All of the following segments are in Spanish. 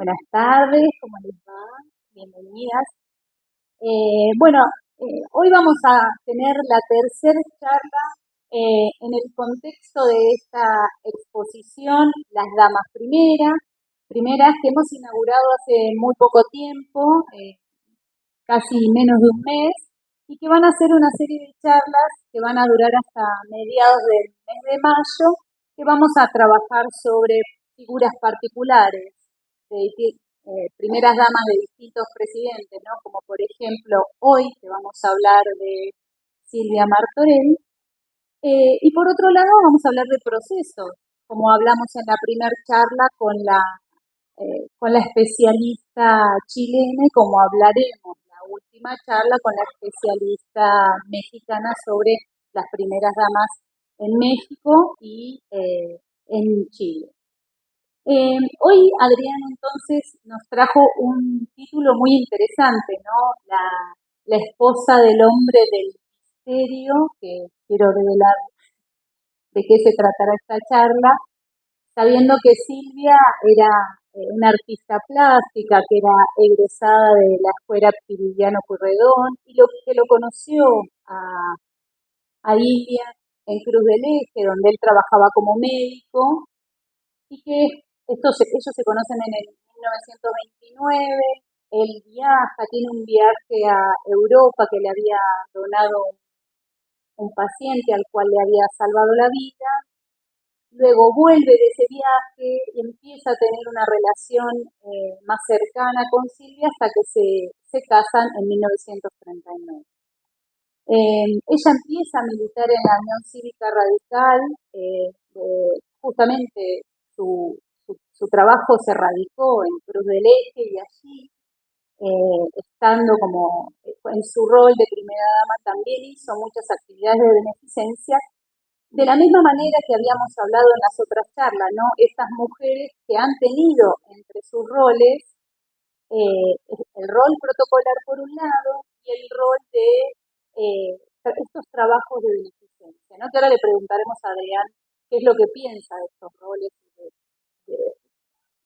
Buenas tardes, ¿cómo les va? Bienvenidas. Bueno, hoy vamos a tener la tercera charla en el contexto de esta exposición, Las Damas primeras que hemos inaugurado hace muy poco tiempo, casi menos de un mes, y que van a ser una serie de charlas que van a durar hasta mediados del mes de mayo, que vamos a trabajar sobre figuras particulares de primeras damas de distintos presidentes, ¿no? Como por ejemplo hoy que vamos a hablar de Silvia Martorell, y por otro lado vamos a hablar de procesos, como hablamos en la primera charla con la especialista chilena y como hablaremos la última charla con la especialista mexicana sobre las primeras damas en México y en Chile. Hoy Adrián entonces nos trajo un título muy interesante, ¿no? La esposa del hombre del misterio, que quiero revelar de qué se tratará esta charla, sabiendo que Silvia era una artista plástica, que era egresada de la Escuela Prilidiano Pueyrredón, y que lo conoció a Ilia en Cruz del Eje, donde él trabajaba como médico, y que ellos se conocen en el 1929, él viaja, tiene un viaje a Europa que le había donado un paciente al cual le había salvado la vida, luego vuelve de ese viaje y empieza a tener una relación más cercana con Silvia hasta que se casan en 1939. Ella empieza a militar en la Unión Cívica Radical, justamente su trabajo se radicó en Cruz del Eje y allí, estando como en su rol de primera dama, también hizo muchas actividades de beneficencia, de la misma manera que habíamos hablado en las otras charlas, ¿no? Estas mujeres que han tenido entre sus roles el rol protocolar por un lado y el rol de estos trabajos de beneficencia, ¿no? Que ahora le preguntaremos a Adrián qué es lo que piensa de estos roles, de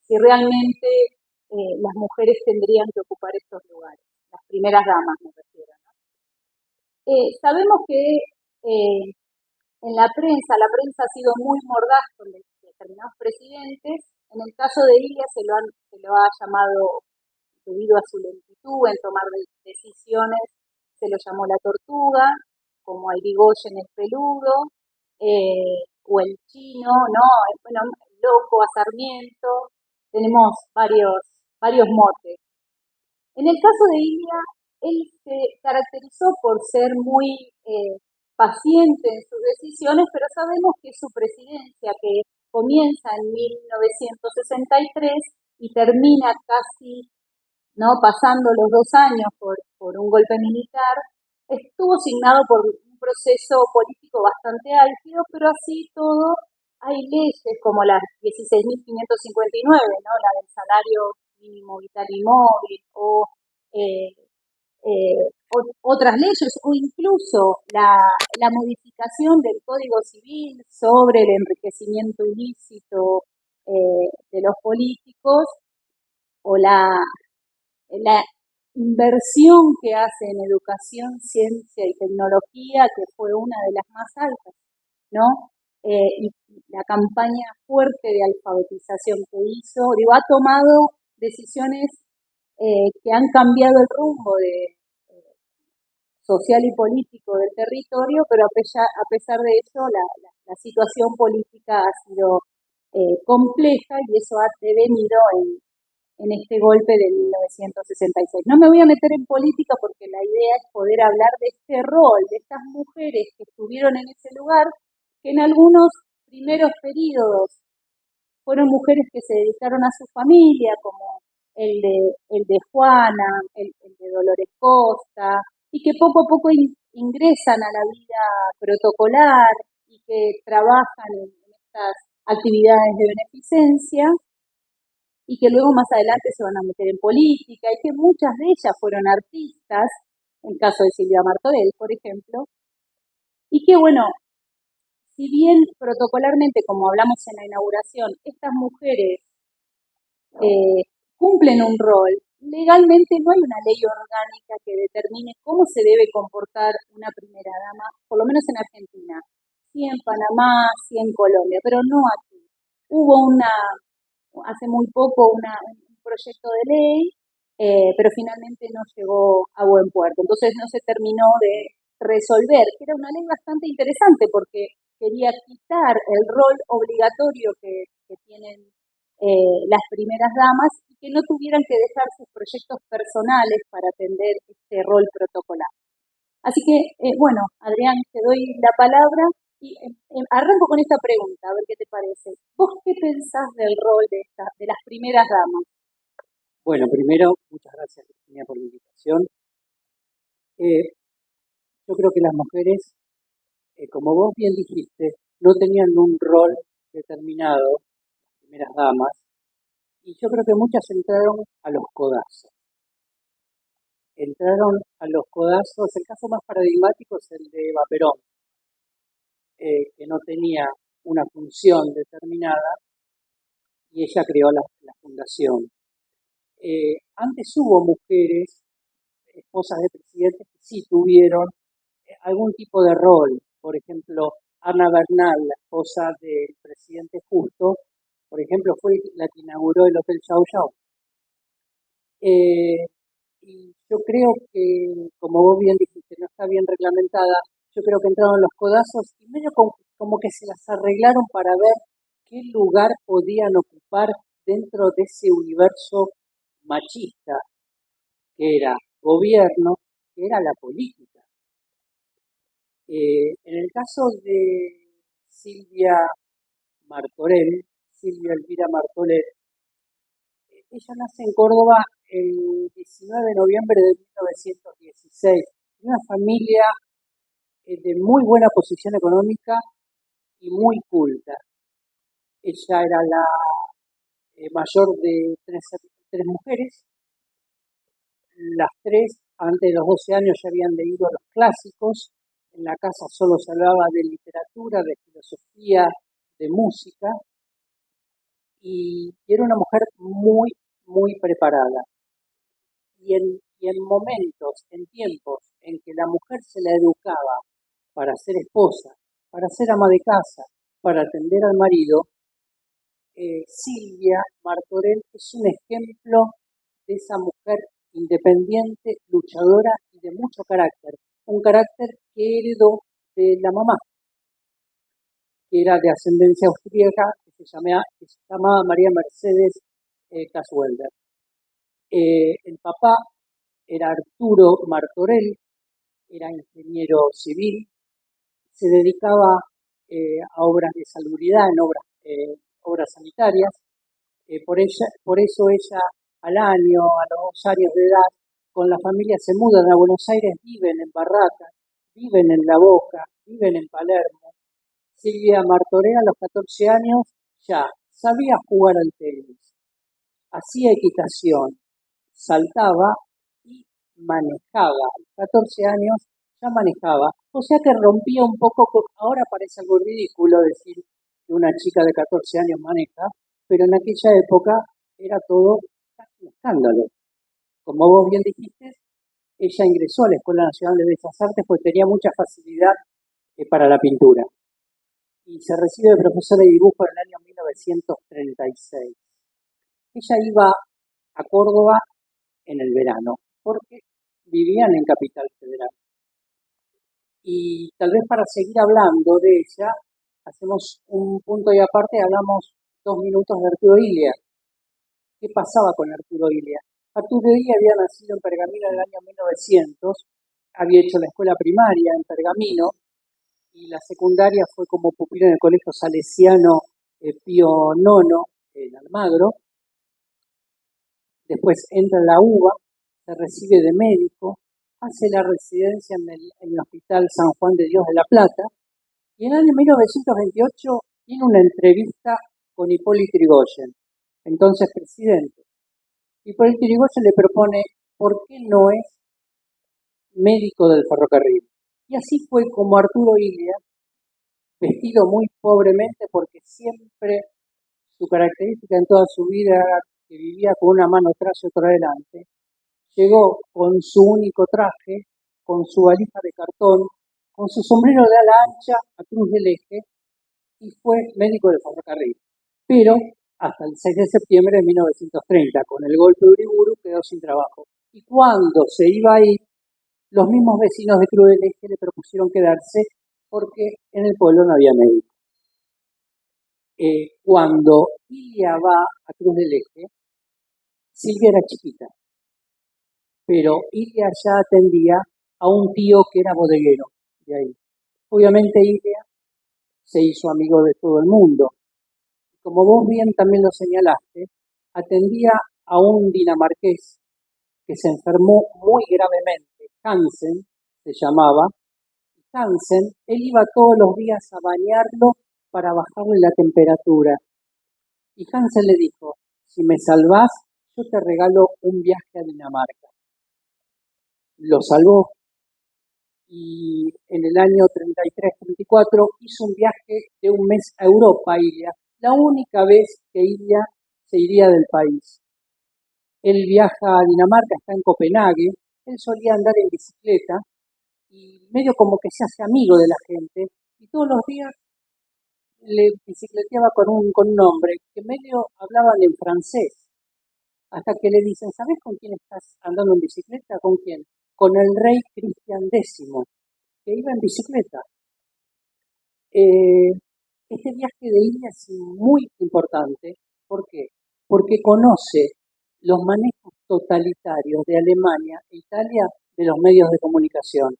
si realmente las mujeres tendrían que ocupar estos lugares, las primeras damas me refiero, ¿no? Sabemos que la prensa ha sido muy mordaz con determinados presidentes. En el caso de Ilia se lo ha llamado, debido a su lentitud en tomar decisiones, se lo llamó la tortuga, como a Irigoyen el peludo, o el chino, ¿no? Bueno, el loco, a Sarmiento, tenemos varios motes. En el caso de Ilia, él se caracterizó por ser muy paciente en sus decisiones, pero sabemos que su presidencia, que comienza en 1963 y termina casi, ¿no?, pasando los 2 años por un golpe militar, estuvo signado por un proceso político bastante álgido, pero así todo hay leyes como la 16.559, ¿no?, la del salario mínimo vital y móvil, o eh, otras leyes, o incluso la modificación del Código Civil sobre el enriquecimiento ilícito de los políticos, o la inversión que hace en educación, ciencia y tecnología, que fue una de las más altas, ¿no? Y la campaña fuerte de alfabetización que hizo, digo, ha tomado decisiones que han cambiado el rumbo social y político del territorio, pero a pesar de eso la situación política ha sido compleja y eso ha devenido en este golpe de 1966. No me voy a meter en política porque la idea es poder hablar de este rol, de estas mujeres que estuvieron en ese lugar, que en algunos primeros periodos fueron mujeres que se dedicaron a su familia, como el de Juana, el de Dolores Costa, y que poco a poco ingresan a la vida protocolar y que trabajan en estas actividades de beneficencia, y que luego más adelante se van a meter en política, y que muchas de ellas fueron artistas, en el caso de Silvia Martorell, por ejemplo, y que bueno, si bien protocolarmente, como hablamos en la inauguración, estas mujeres cumplen un rol. Legalmente no hay una ley orgánica que determine cómo se debe comportar una primera dama, por lo menos en Argentina. Sí en Panamá, sí en Colombia, pero no aquí. Hubo hace muy poco un proyecto de ley, pero finalmente no llegó a buen puerto. Entonces no se terminó de resolver, que era una ley bastante interesante porque quería quitar el rol obligatorio que tienen las primeras damas y que no tuvieran que dejar sus proyectos personales para atender este rol protocolar. Así que, bueno, Adrián, te doy la palabra y arranco con esta pregunta, a ver qué te parece. ¿Vos qué pensás del rol de las primeras damas? Bueno, primero, muchas gracias, Cristina, por la invitación. Yo creo que las mujeres, como vos bien dijiste, no tenían un rol determinado, las primeras damas, y yo creo que muchas entraron a los codazos. Entraron a los codazos, el caso más paradigmático es el de Eva Perón, que no tenía una función determinada y ella creó la fundación. Antes hubo mujeres, esposas de presidentes, que sí tuvieron algún tipo de rol. Por ejemplo, Ana Bernal, la esposa del presidente Justo, por ejemplo, fue la que inauguró el Hotel Chau Chau. Y yo creo que, como vos bien dijiste, no está bien reglamentada. Yo creo que entraron los codazos y medio como que se las arreglaron para ver qué lugar podían ocupar dentro de ese universo machista que era gobierno, que era la política. En el caso de Silvia Martorell, Silvia Elvira Martorell, ella nace en Córdoba el 19 de noviembre de 1916, de una familia de muy buena posición económica y muy culta. Ella era la mayor de tres mujeres. Las tres, antes de los 12 años, ya habían leído los clásicos. En la casa solo se hablaba de literatura, de filosofía, de música. Y era una mujer muy, muy preparada. Y en momentos, en tiempos en que la mujer se la educaba para ser esposa, para ser ama de casa, para atender al marido, Silvia Martorell es un ejemplo de esa mujer independiente, luchadora y de mucho carácter. Un carácter que heredó de la mamá, que era de ascendencia austríaca, que se llamaba María Mercedes Caswelder. El papá era Arturo Martorell, era ingeniero civil, se dedicaba a obras de salubridad, en obras sanitarias. Por eso ella al año, a los 2 años de edad, con la familia se mudan a Buenos Aires, viven en Barracas, viven en La Boca, viven en Palermo. Silvia Martorell a los 14 años ya sabía jugar al tenis, hacía equitación, saltaba y manejaba. A los 14 años ya manejaba. O sea que rompía un poco, ahora parece algo ridículo decir que una chica de 14 años maneja, pero en aquella época era todo casi un escándalo. Como vos bien dijiste, ella ingresó a la Escuela Nacional de Bellas Artes porque tenía mucha facilidad para la pintura. Y se recibe de profesora de dibujo en el año 1936. Ella iba a Córdoba en el verano, porque vivían en Capital Federal. Y tal vez para seguir hablando de ella, hacemos un punto y aparte, hablamos 2 minutos de Arturo Illia. ¿Qué pasaba con Arturo Illia? Arturo Illia había nacido en Pergamino en el año 1900, había hecho la escuela primaria en Pergamino y la secundaria fue como pupilo en el Colegio Salesiano Pío IX en Almagro. Después entra en la UBA, se recibe de médico, hace la residencia en el Hospital San Juan de Dios de La Plata y en el año 1928 tiene una entrevista con Hipólito Yrigoyen, entonces presidente. Hipólito Yrigoyen le propone, ¿por qué no es médico del ferrocarril? Y así fue como Arturo Illia, vestido muy pobremente porque siempre su característica en toda su vida era que vivía con una mano atrás y otra adelante, llegó con su único traje, con su valija de cartón, con su sombrero de ala ancha a Cruz del Eje y fue médico de ferrocarril. Pero hasta el 6 de septiembre de 1930, con el golpe de Uriburu, quedó sin trabajo. Y cuando se iba a ir, los mismos vecinos de Cruz del Eje le propusieron quedarse porque en el pueblo no había médico. Cuando Ilia va a Cruz del Eje, Silvia era chiquita, pero Ilia ya atendía a un tío que era bodeguero de ahí. Obviamente Ilia se hizo amigo de todo el mundo. Como vos bien también lo señalaste, atendía a un dinamarqués que se enfermó muy gravemente. Hansen se llamaba. Hansen, él iba todos los días a bañarlo para bajarle la temperatura. Y Hansen le dijo, si me salvás, yo te regalo un viaje a Dinamarca. Lo salvó y en el año 33-34 hizo un viaje de un mes a Europa, Ilia, la única vez que Ilia se iría del país. Él viaja a Dinamarca, está en Copenhague, él solía andar en bicicleta y medio como que se hace amigo de la gente y todos los días le bicicleteaba con un hombre que medio hablaban en francés, hasta que le dicen, ¿sabes con quién estás andando en bicicleta? ¿Con quién? Con el rey Cristian X, que iba en bicicleta. Este viaje de Ilia es muy importante. ¿Por qué? Porque conoce los manejos totalitarios de Alemania e Italia de los medios de comunicación.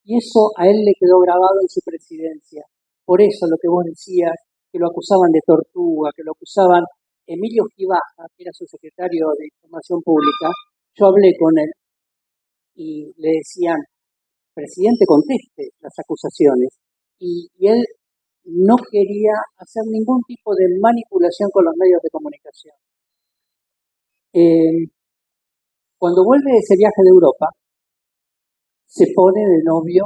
Y eso a él le quedó grabado en su presidencia. Por eso lo que vos decías, que lo acusaban de tortuga, que lo acusaban Emilio Gibaja, que era su secretario de Información Pública, yo hablé con él y le decían, presidente, conteste las acusaciones. Y él no quería hacer ningún tipo de manipulación con los medios de comunicación. Cuando vuelve de ese viaje de Europa, se pone de novio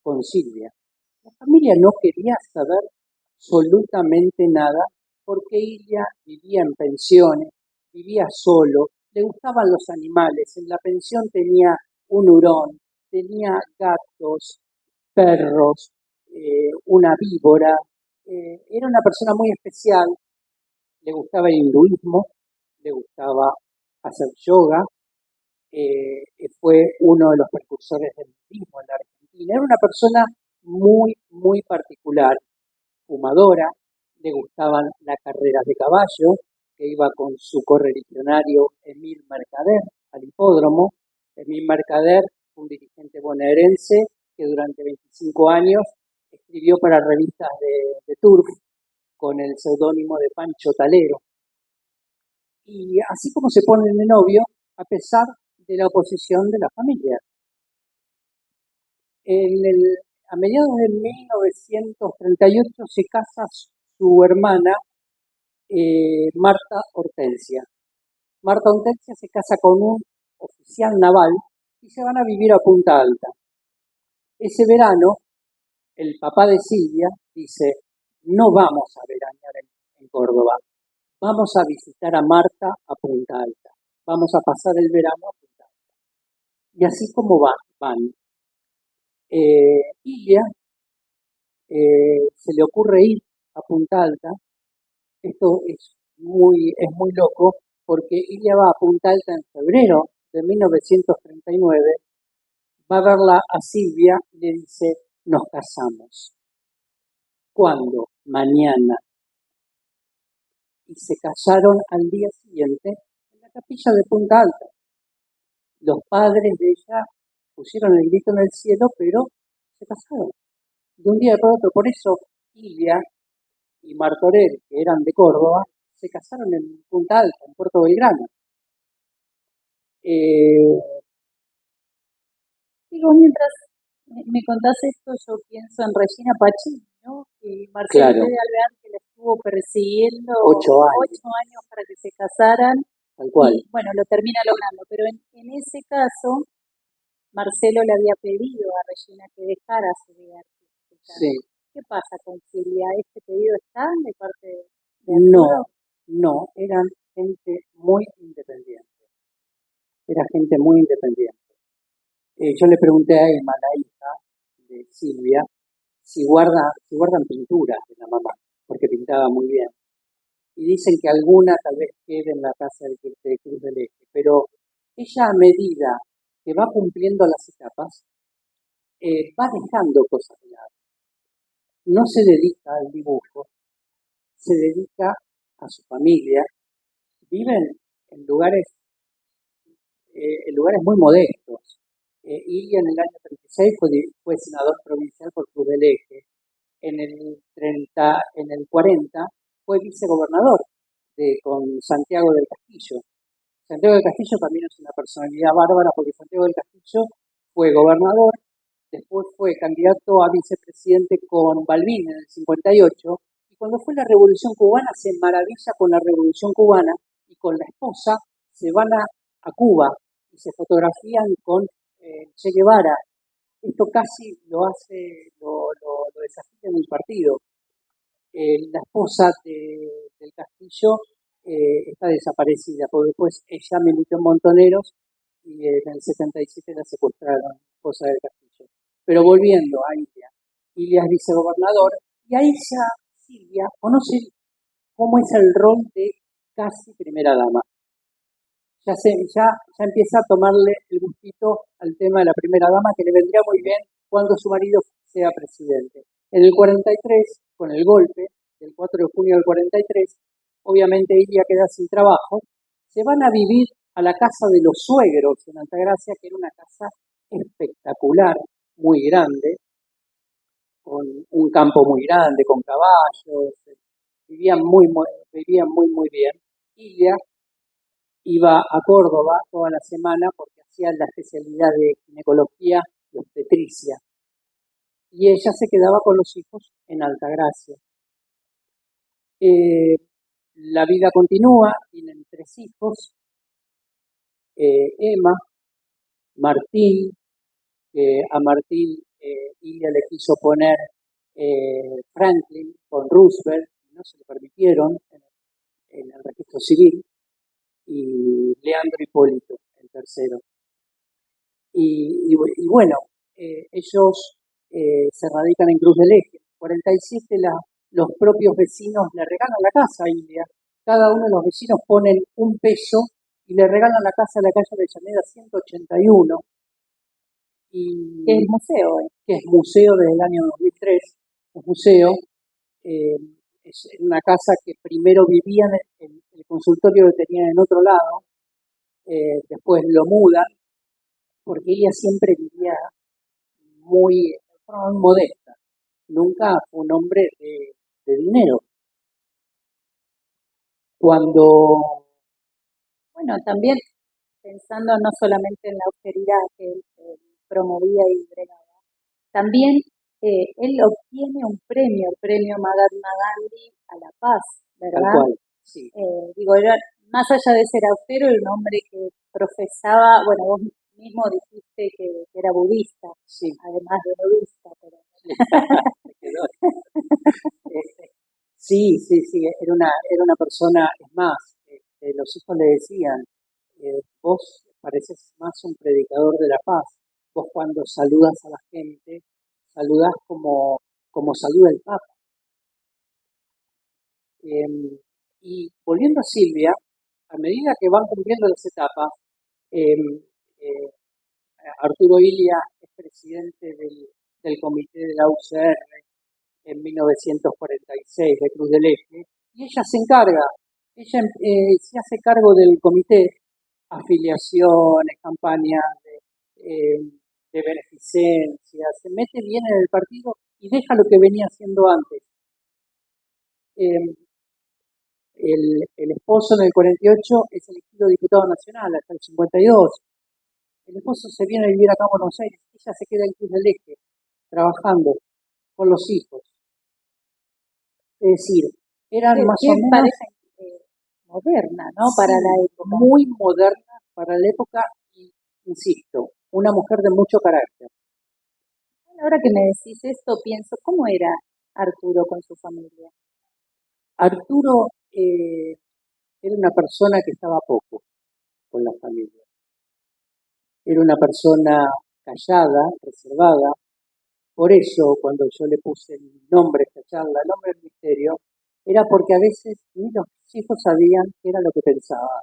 con Silvia. La familia no quería saber absolutamente nada porque ella vivía en pensiones, vivía solo, le gustaban los animales, en la pensión tenía un hurón, tenía gatos, perros, una víbora, era una persona muy especial, le gustaba el hinduismo, le gustaba hacer yoga, fue uno de los precursores del budismo en la Argentina. Era una persona muy, muy particular, fumadora, le gustaban las carreras de caballo, que iba con su correligionario Emil Mercader al hipódromo. Emil Mercader, un dirigente bonaerense que durante 25 años escribió para revistas de Turf con el seudónimo de Pancho Talero. Y así como se ponen de novio, a pesar de la oposición de la familia. A mediados de 1938 se casa su hermana Marta Hortensia. Marta Hortensia se casa con un oficial naval y se van a vivir a Punta Alta. Ese verano, el papá de Silvia dice, no vamos a veranear en Córdoba, vamos a visitar a Marta a Punta Alta, vamos a pasar el verano a Punta Alta. Y así como van. Ilia se le ocurre ir a Punta Alta. Esto es muy loco porque Ilia va a Punta Alta en febrero de 1939, va a verla a Silvia y le dice, nos casamos. ¿Cuándo? Mañana. Y se casaron al día siguiente en la capilla de Punta Alta. Los padres de ella pusieron el grito en el cielo, pero se casaron. De un día para otro. Por eso Ilia y Martorell, que eran de Córdoba, se casaron en Punta Alta, en Puerto Belgrano. Digo, mientras me contás esto, yo pienso en Regina Pacini, ¿no? Y Marcelo Claro. Alvear, que la estuvo persiguiendo 8 años para que se casaran. Tal cual. Y bueno, lo termina logrando. Pero en ese caso, Marcelo le había pedido a Regina que dejara su vida artística. Sí. ¿Qué pasa con Silvia? ¿Este pedido está de parte de No, Arturo? no, eran gente muy independiente. Era gente muy independiente. Yo le pregunté a Emma, la hija de Silvia, si guardan pinturas de la mamá, porque pintaba muy bien. Y dicen que alguna tal vez quede en la casa de Cruz del Eje, pero ella a medida que va cumpliendo las etapas, va dejando cosas de lado. No se dedica al dibujo, se dedica a su familia. Viven en lugares, en lugares muy modestos. Y en el año 36 fue senador provincial por Cruz del Eje. En el 40 fue vicegobernador con Santiago del Castillo. Santiago del Castillo también es una personalidad bárbara porque Santiago del Castillo fue gobernador, después fue candidato a vicepresidente con Balbín en el 58, y cuando fue la Revolución Cubana se maravilla con la Revolución Cubana y con la esposa se van a Cuba y se fotografían con Che Guevara. Esto casi lo desafía en el partido. La esposa del Castillo está desaparecida, porque después ella militó en Montoneros y en el 77 la secuestraron, la esposa del Castillo. Pero volviendo a Ilia, Ilia es vicegobernador y ahí ya Silvia conoce cómo es el rol de casi primera dama. Ya empieza a tomarle el gustito al tema de la primera dama, que le vendría muy bien cuando su marido sea presidente. En el 43, con el golpe del 4 de junio del 43, obviamente ella queda sin trabajo, se van a vivir a la casa de los suegros en Altagracia, que era una casa espectacular, muy grande, con un campo muy grande, con caballos, vivían muy bien. Ilia iba a Córdoba toda la semana porque hacía la especialidad de ginecología y obstetricia. Y ella se quedaba con los hijos en Altagracia. La vida continúa, tienen 3 hijos, Emma, Martín, a Martín Ilia le quiso poner Franklin con Roosevelt, no se lo permitieron en el registro civil, y Leandro Hipólito, el tercero. Y bueno, ellos se radican en Cruz del Eje. En 47 los propios vecinos le regalan la casa a Ilia. Cada uno de los vecinos ponen un peso y le regalan la casa a la calle Avellaneda 181. Que es museo, que es museo desde el año 2003. Es museo. Es una casa que primero vivían en el consultorio que tenían en otro lado. Después lo mudan porque ella siempre vivía muy modesta, nunca fue un hombre de dinero. Cuando, bueno, también pensando no solamente en la austeridad que él promovía y bregaba, también él obtiene un premio, el premio Mahatma Gandhi a la paz, tal ¿verdad? cual, sí, Digo, era, más allá de ser austero, era un hombre que profesaba, bueno, vos mismo dijiste que era budista, sí, además de budista, pero me quedó. Sí, era una persona, es más, los hijos le decían, vos pareces más un predicador de la paz, vos cuando saludas a la gente, saludás como saluda el Papa. Y volviendo a Silvia, a medida que van cumpliendo las etapas, em, eh, Arturo Ilia es presidente del comité de la UCR en 1946 de Cruz del Eje, y ella se encarga, ella se hace cargo del comité, afiliaciones, campañas de beneficencia, se mete bien en el partido y deja lo que venía haciendo antes. El esposo en el 48 es elegido diputado nacional hasta el 52. El esposo se viene a vivir acá a Buenos Aires, ella se queda en Cruz del Eje, trabajando con los hijos. Es decir, eran más o menos parece moderna, ¿no? sí, Para la época. muy moderna para la época y, insisto, una mujer de mucho carácter. Ahora que me decís esto, pienso, ¿cómo era Arturo con su familia? Arturo era una persona que estaba poco con la familia. Era una persona callada, reservada. Por eso, cuando yo le puse el nombre a esta charla, el nombre del misterio, era porque a veces ni los hijos sabían qué era lo que pensaba.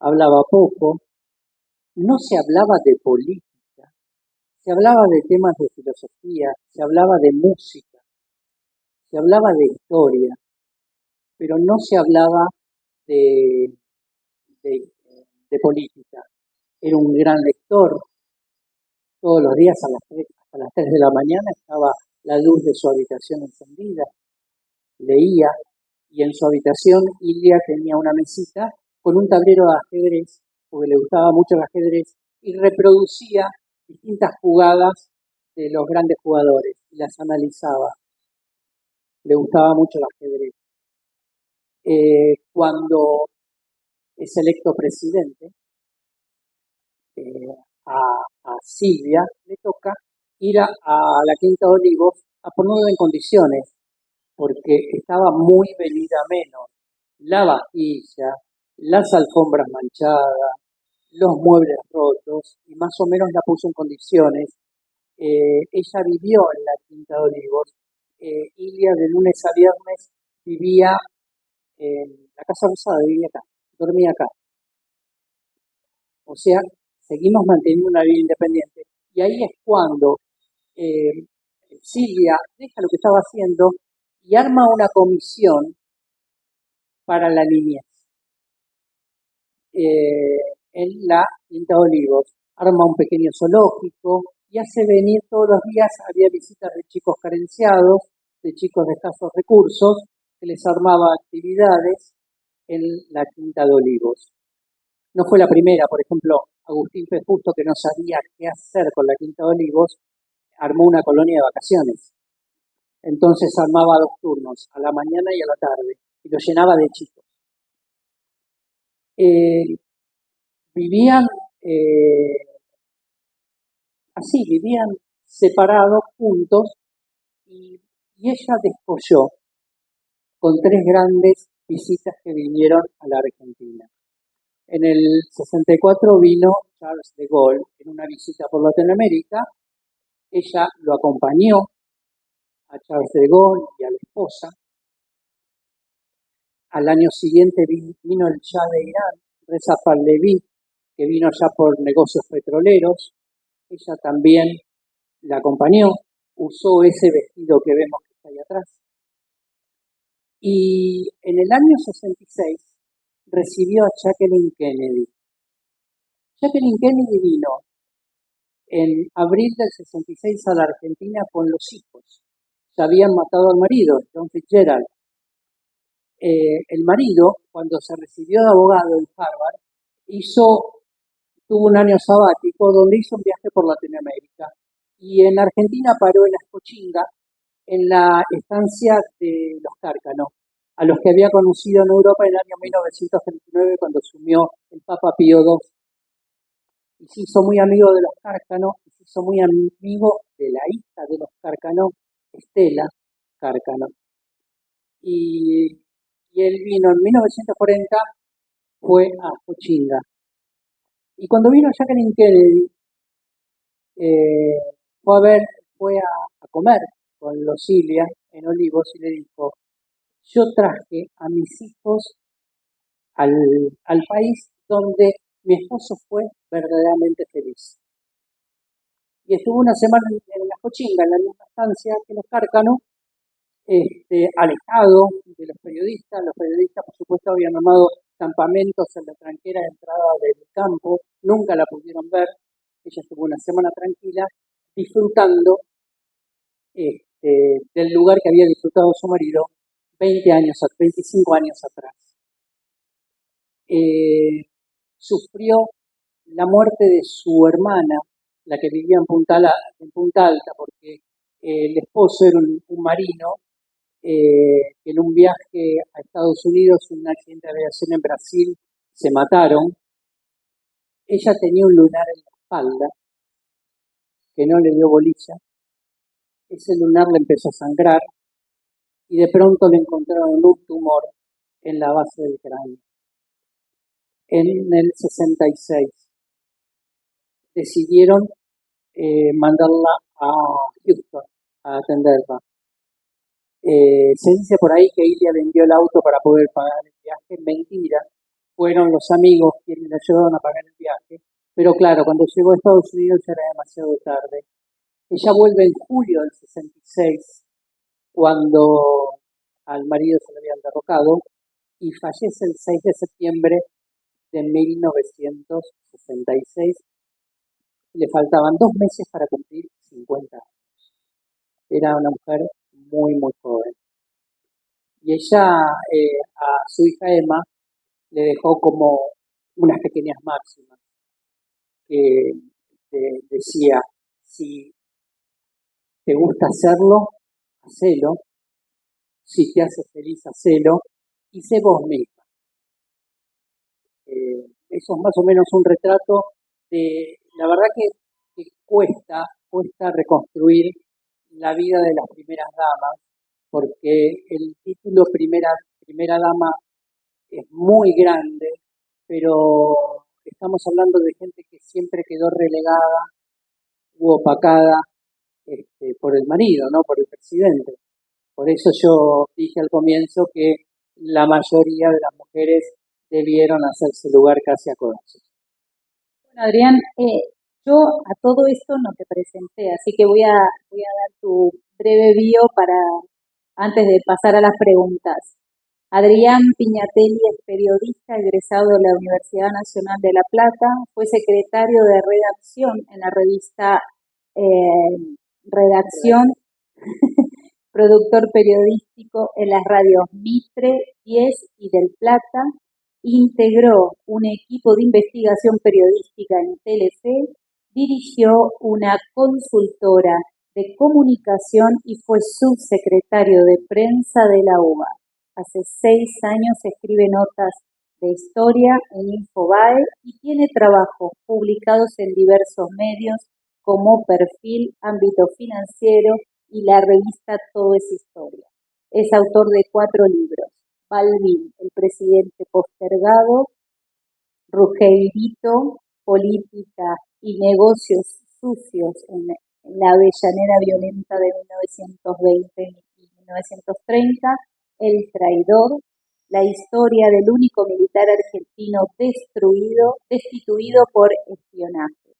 Hablaba poco, no se hablaba de política, se hablaba de temas de filosofía, se hablaba de música, se hablaba de historia, pero no se hablaba de, de, de política. Era un gran lector. Todos los días a las 3 de la mañana estaba la luz de su habitación encendida. Leía, y en su habitación Ilia tenía una mesita con un tablero de ajedrez, porque le gustaba mucho el ajedrez, y reproducía distintas jugadas de los grandes jugadores y las analizaba. Le gustaba mucho el ajedrez. Cuando es electo presidente, a Silvia le toca ir a la Quinta de Olivos a ponerlo en condiciones, porque estaba muy venida menos. La vajilla, las alfombras manchadas, los muebles rotos, y más o menos la puso en condiciones. Ella vivió en la Quinta de Olivos. Ilia de lunes a viernes vivía en la Casa Rosada, vivía acá, dormía acá. O sea, seguimos manteniendo una vida independiente. Y ahí es cuando Silvia deja lo que estaba haciendo y arma una comisión para la niñez en la Quinta de Olivos. Arma un pequeño zoológico y hace venir todos los días, había visitas de chicos carenciados, de chicos de escasos recursos, que les armaba actividades en la Quinta de Olivos. No fue la primera, por ejemplo, Agustín P. Justo, que no sabía qué hacer con la Quinta de Olivos, armó una colonia de vacaciones. Entonces armaba 2 turnos, a la mañana y a la tarde, y lo llenaba de chicos. Vivían así, vivían separados, juntos, y ella descolló con 3 grandes visitas que vinieron a la Argentina. En el 64 vino Charles de Gaulle en una visita por Latinoamérica. Ella lo acompañó a Charles de Gaulle y a la esposa. Al año siguiente vino el Shah de Irán, Reza Pahlaví, que vino ya por negocios petroleros. Ella también la acompañó, usó ese vestido que vemos que está ahí atrás. Y en el año 66 recibió a Jacqueline Kennedy. Jacqueline Kennedy vino en abril del 66 a la Argentina con los hijos. Se habían matado al marido, John Fitzgerald. El marido, cuando se recibió de abogado en Harvard, tuvo un año sabático donde hizo un viaje por Latinoamérica. Y en Argentina paró en Ascochinga, en la estancia de los Cárcano, a los que había conocido en Europa en el año 1939 cuando asumió el Papa Pío II. Y se hizo muy amigo de los Cárcano, y se hizo muy amigo de la hija de los Cárcano, Estela Cárcano. Y él vino en 1940, fue a Ascochinga. Y cuando vino Jacqueline Kennedy, fue a comer con los Ilia en Olivos y le dijo: yo traje a mis hijos al país donde mi esposo fue verdaderamente feliz. Y estuvo una semana en la Cochinga, en la misma estancia que los Cárcano, alejado de los periodistas. Los periodistas, por supuesto, habían armado campamentos en la tranquera de entrada del campo, nunca la pudieron ver. Ella estuvo una semana tranquila, disfrutando del lugar que había disfrutado su marido 25 años atrás. Sufrió la muerte de su hermana, la que vivía en Punta Alta, porque el esposo era un marino que en un viaje a Estados Unidos, en un accidente de aviación en Brasil, se mataron. Ella tenía un lunar en la espalda que no le dio bolilla. Ese lunar le empezó a sangrar y de pronto le encontraron un tumor en la base del cráneo. En el 66 decidieron mandarla a Houston a atenderla. Se dice por ahí que Ilia vendió el auto para poder pagar el viaje. Mentira, fueron los amigos quienes le ayudaron a pagar el viaje. Pero claro, cuando llegó a Estados Unidos ya era demasiado tarde. Ella vuelve en julio del 66, cuando al marido se le habían derrocado, y fallece el 6 de septiembre de 1966. Le faltaban 2 meses para cumplir 50 años. Era una mujer muy, muy joven. Y ella a su hija Emma le dejó como unas pequeñas máximas que decía: si te gusta hacerlo, hacelo; si te hace feliz, hacelo; y sé vos misma. Eso es más o menos un retrato de, la verdad que cuesta reconstruir la vida de las primeras damas, porque el título primera dama es muy grande, pero estamos hablando de gente que siempre quedó relegada u opacada por el marido, no por el presidente. Por eso yo dije al comienzo que la mayoría de las mujeres debieron hacerse lugar casi a codazos. Bueno, Adrián, yo a todo esto no te presenté, así que voy a dar tu breve bio para antes de pasar a las preguntas. Adrián Piñatelli es periodista egresado de la Universidad Nacional de La Plata, fue secretario de redacción en la revista Redacción, productor periodístico en las radios Mitre, 10 y del Plata, integró un equipo de investigación periodística en Telefe, dirigió una consultora de comunicación y fue subsecretario de prensa de la UBA. Hace 6 años escribe notas de historia en Infobae y tiene trabajos publicados en diversos medios como Perfil, Ámbito Financiero y la revista Todo es Historia. Es autor de 4 libros: Balbín, el presidente postergado; Rugeirito, política y negocios sucios en la Avellaneda violenta de 1920 y 1930; El traidor, la historia del único militar argentino destituido por espionaje;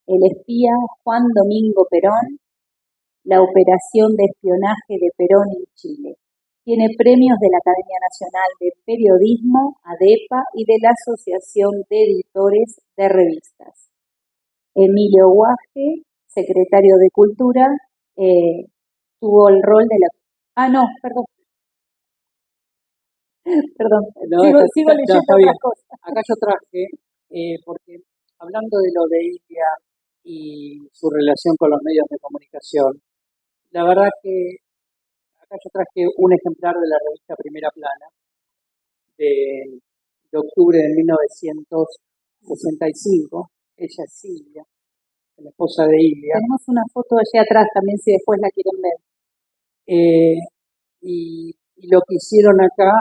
El espía, Juan Domingo Perón, la operación de espionaje de Perón en Chile. Tiene premios de la Academia Nacional de Periodismo, ADEPA, y de la Asociación de Editores de Revistas. Emilio Guaje, secretario de Cultura, tuvo el rol de la... Ah, no, perdón. Perdón, No, sigo leyendo otras cosas. Acá yo traje, porque hablando de lo de Ilia y su relación con los medios de comunicación, la verdad que acá yo traje un ejemplar de la revista Primera Plana de octubre de 1965. Ella es Silvia, la esposa de Ilia. Tenemos una foto allí atrás también, si después la quieren ver. Y lo que hicieron acá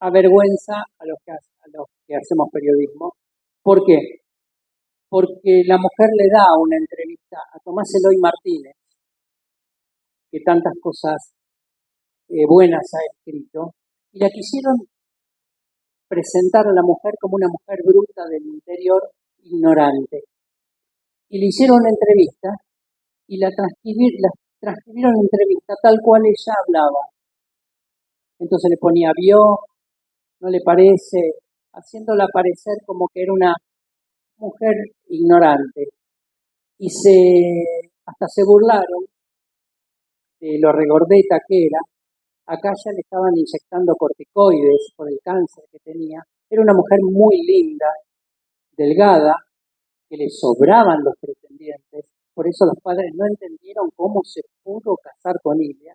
avergüenza a los que hacemos periodismo. ¿Por qué? Porque la mujer le da una entrevista a Tomás Eloy Martínez, que tantas cosas buenas ha escrito, y la quisieron presentar a la mujer como una mujer bruta del interior, ignorante. Y le hicieron una entrevista y la transcribieron la entrevista tal cual ella hablaba. Entonces le ponía: vio, no le parece, haciéndola parecer como que era una mujer ignorante. Y hasta se burlaron de lo regordeta que era. Acá ya le estaban inyectando corticoides por el cáncer que tenía. Era una mujer muy linda, delgada, que le sobraban los pretendientes. Por eso los padres no entendieron cómo se pudo casar con Ilia.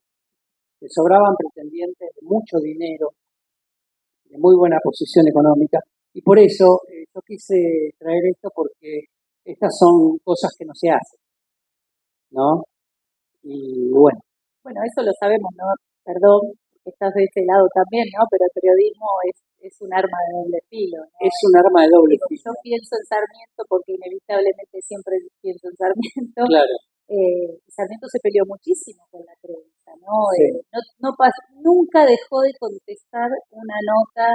Le sobraban pretendientes de mucho dinero, de muy buena posición económica. Y por eso yo quise traer esto, porque estas son cosas que no se hacen, ¿no? Y bueno. Bueno, eso lo sabemos, ¿no? Perdón, estás de ese lado también, ¿no? Pero el periodismo es un arma de doble filo, ¿no? Es un arma de doble Digo, filo. yo pienso en Sarmiento porque inevitablemente siempre pienso en Sarmiento. Claro, Sarmiento se peleó muchísimo con la prensa, ¿no? sí. Nunca dejó de contestar una nota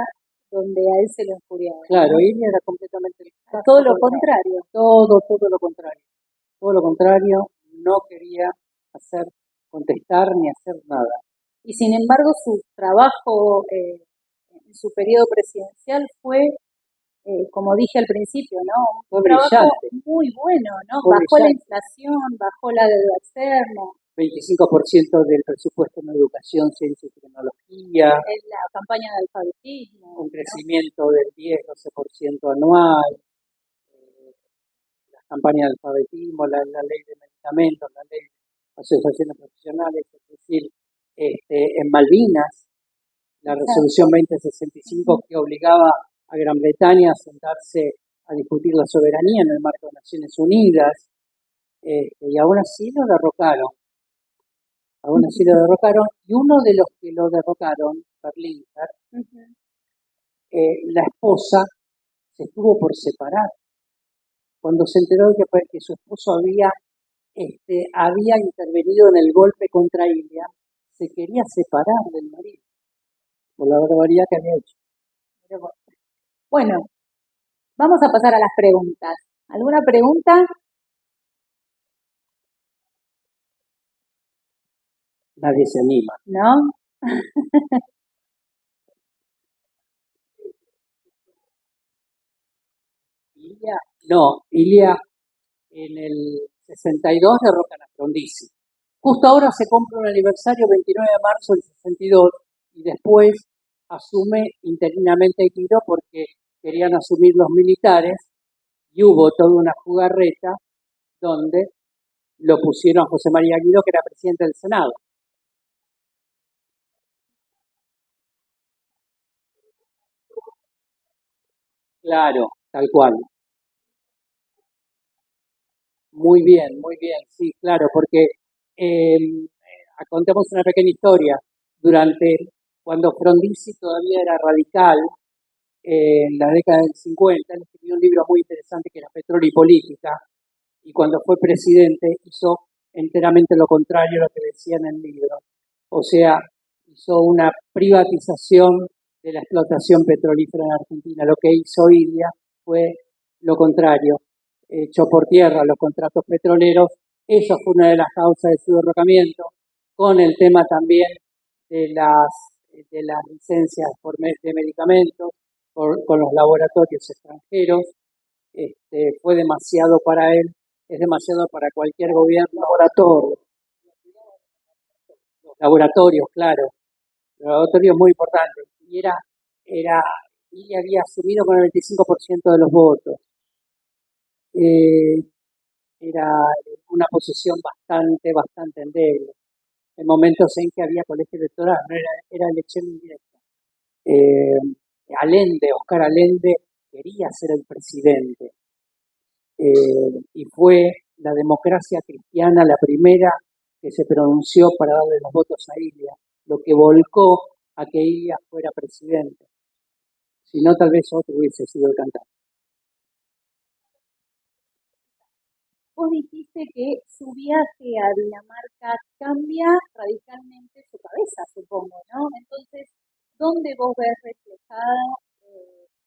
donde a él se lo enfuriaba. Claro, ¿no? Ilia era completamente el caso Todo lo contrario. todo lo contrario. Todo lo contrario, no quería contestar ni hacer nada. Y sin embargo, su trabajo en su periodo presidencial fue, como dije al principio, ¿no? Fue Un trabajo brillante. muy bueno, ¿no? Fue Bajó la brillante. inflación, bajó la deuda externa, 25% del presupuesto en educación, ciencia y tecnología, es la campaña de alfabetismo, un ¿no? crecimiento del 10-12% anual, las campañas de alfabetismo, la ley de medicamentos, la ley de asociaciones profesionales, es decir, en Malvinas, la resolución 2065 que obligaba a Gran Bretaña a sentarse a discutir la soberanía en el marco de Naciones Unidas, y aún así lo derrocaron. Aún así lo derrocaron, y uno de los que lo derrocaron, Berlinguer, la esposa se estuvo por separar. Cuando se enteró de que su esposo había intervenido en el golpe contra Ilia, se quería separar del marido, por la barbaridad que había hecho. Bueno, vamos a pasar a las preguntas. ¿Alguna pregunta? Nadie se anima. ¿No? Ilia en el 62 derrocan a Frondizi. Justo ahora se compra un aniversario, 29 de marzo del 62, y después asume interinamente Guido porque querían asumir los militares, y hubo toda una jugarreta donde lo pusieron a José María Guido, que era presidente del Senado. Claro, tal cual. Muy bien, sí, claro, porque contemos una pequeña historia. Cuando Frondizi todavía era radical, en la década del 50, él escribió un libro muy interesante que era Petróleo y Política, y cuando fue presidente hizo enteramente lo contrario a lo que decía en el libro. O sea, hizo una privatización de la explotación petrolífera en Argentina. Lo que hizo Ilia fue lo contrario, echó por tierra los contratos petroleros. Eso fue una de las causas de su derrocamiento, con el tema también de las licencias de medicamentos con los laboratorios extranjeros. Fue demasiado para él, es demasiado para cualquier gobierno. Laboratorios, claro. Los laboratorios muy importantes. Y había asumido con el 25% de los votos. Eh, Era una posición bastante endeble. En momentos en que había colegio electoral, no era elección indirecta. Oscar Allende quería ser el presidente, y fue la democracia cristiana la primera que se pronunció para darle los votos a Ilia, lo que volcó a que Ilia fuera presidente. Si no, tal vez otro hubiese sido el cantante. Vos dijiste que su viaje a Dinamarca cambia radicalmente su cabeza, supongo, ¿no? Entonces, ¿dónde vos ves reflejada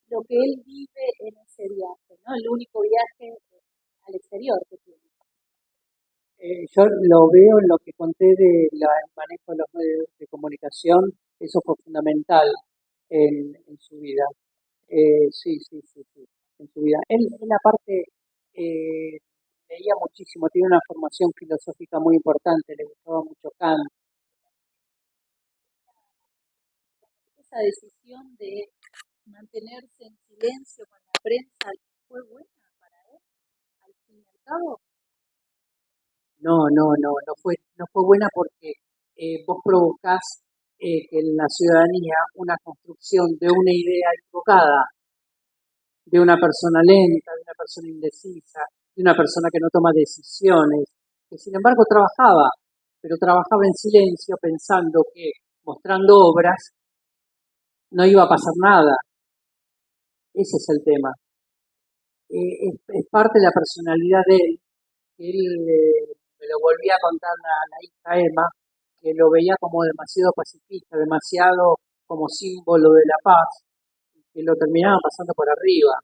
lo que él vive en ese viaje, ¿no? El único viaje al exterior que tiene. Yo lo veo en lo que conté del manejo de los medios de comunicación, eso fue fundamental en su vida. Sí, en su vida. Él aparte, leía muchísimo, tiene una formación filosófica muy importante, le gustaba mucho Kant. Esa decisión de mantenerse en silencio con la prensa fue buena para él, al fin y al cabo. No fue buena porque vos provocás que en la ciudadanía una construcción de una idea equivocada, de una persona lenta, de una persona indecisa, de una persona que no toma decisiones, que sin embargo trabajaba, pero trabajaba en silencio pensando que mostrando obras, no iba a pasar nada. Ese es el tema. Es parte de la personalidad de él. Él me lo volvía a contar la hija Emma, que lo veía como demasiado pacifista, demasiado como símbolo de la paz, que lo terminaban pasando por arriba.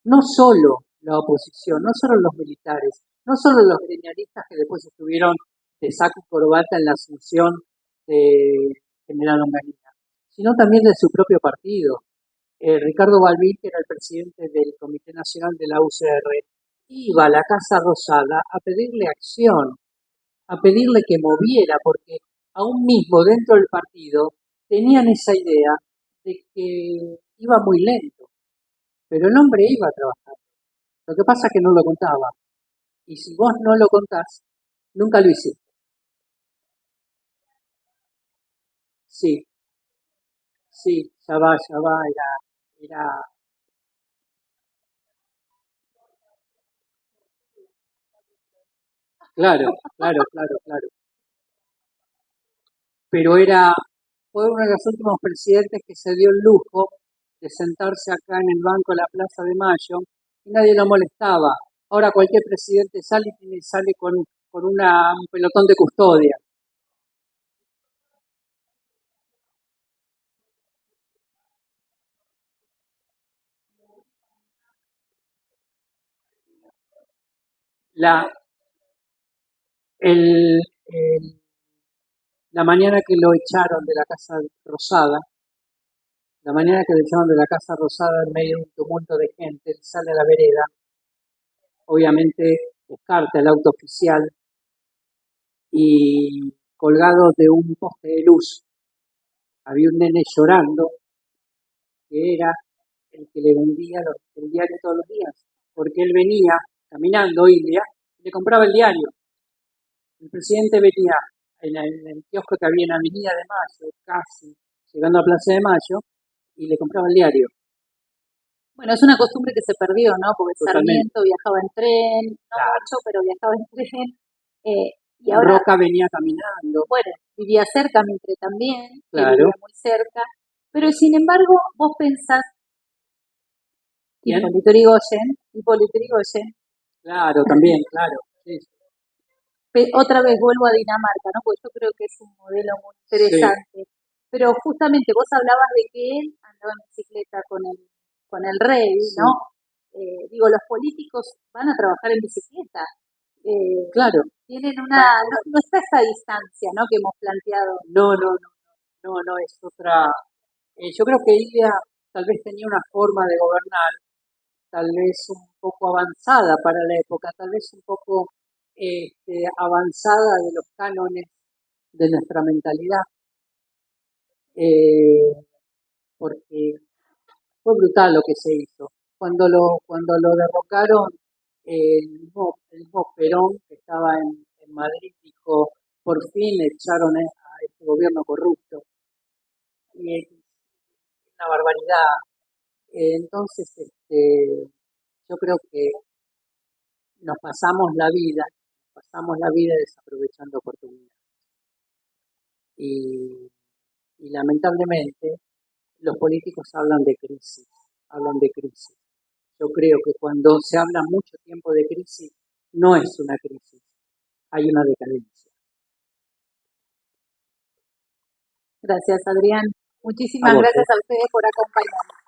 No solo la oposición, no solo los militares, no solo los gremialistas que después estuvieron de saco y corbata en la asunción de General Onganía, sino también de su propio partido. Ricardo Balbín, que era el presidente del Comité Nacional de la UCR, iba a la Casa Rosada a pedirle acción, a pedirle que moviera, porque aún mismo dentro del partido tenían esa idea de que iba muy lento, pero el hombre iba a trabajar. Lo que pasa es que no lo contaba. Y si vos no lo contás, nunca lo hiciste. Sí, sí, ya va, era, claro, claro. Pero fue uno de los últimos presidentes que se dio el lujo de sentarse acá en el banco de la Plaza de Mayo y nadie lo molestaba. Ahora cualquier presidente sale con un pelotón de custodia. La, el, el- la mañana que lo echaron de la Casa Rosada, la mañana que lo echaron de la Casa Rosada en medio de un tumulto de gente, él sale a la vereda, obviamente descarta el auto oficial y colgado de un poste de luz había un nene llorando que era el que le vendía el diario todos los días, porque él venía caminando Ilia y le compraba el diario. El presidente venía en el kiosco que había en Avenida de Mayo, casi llegando a Plaza de Mayo, y le compraba el diario. Bueno, es una costumbre que se perdió, ¿no? Porque Totalmente. Sarmiento viajaba en tren, no Claro. mucho, pero viajaba en tren. Y ahora, Roca venía caminando. bueno, vivía cerca, Mitre también, que Claro. vivía muy cerca. Pero sin embargo, vos pensás, ¿Quién? Hipólito Yrigoyen, Claro, también, claro. Sí, otra vez vuelvo a Dinamarca, ¿no? Porque yo creo que es un modelo muy interesante. Pero justamente vos hablabas de que él andaba en bicicleta con el rey, sí. ¿no? Digo, los políticos van a trabajar en bicicleta. Claro. Tienen no está esa distancia, ¿no? Que hemos planteado. No, es otra. Yo creo que Ilia tal vez tenía una forma de gobernar, tal vez un poco avanzada para la época, tal vez un poco avanzada de los cánones de nuestra mentalidad, porque fue brutal lo que se hizo. Cuando lo derrocaron, el mismo Perón, que estaba en Madrid, dijo, por fin echaron a este gobierno corrupto. Y es una barbaridad. Entonces, yo creo que pasamos la vida desaprovechando oportunidades. Y, y lamentablemente los políticos hablan de crisis. Yo creo que cuando se habla mucho tiempo de crisis, no es una crisis, hay una decadencia. Gracias, Adrián. Muchísimas gracias a ustedes por acompañarnos.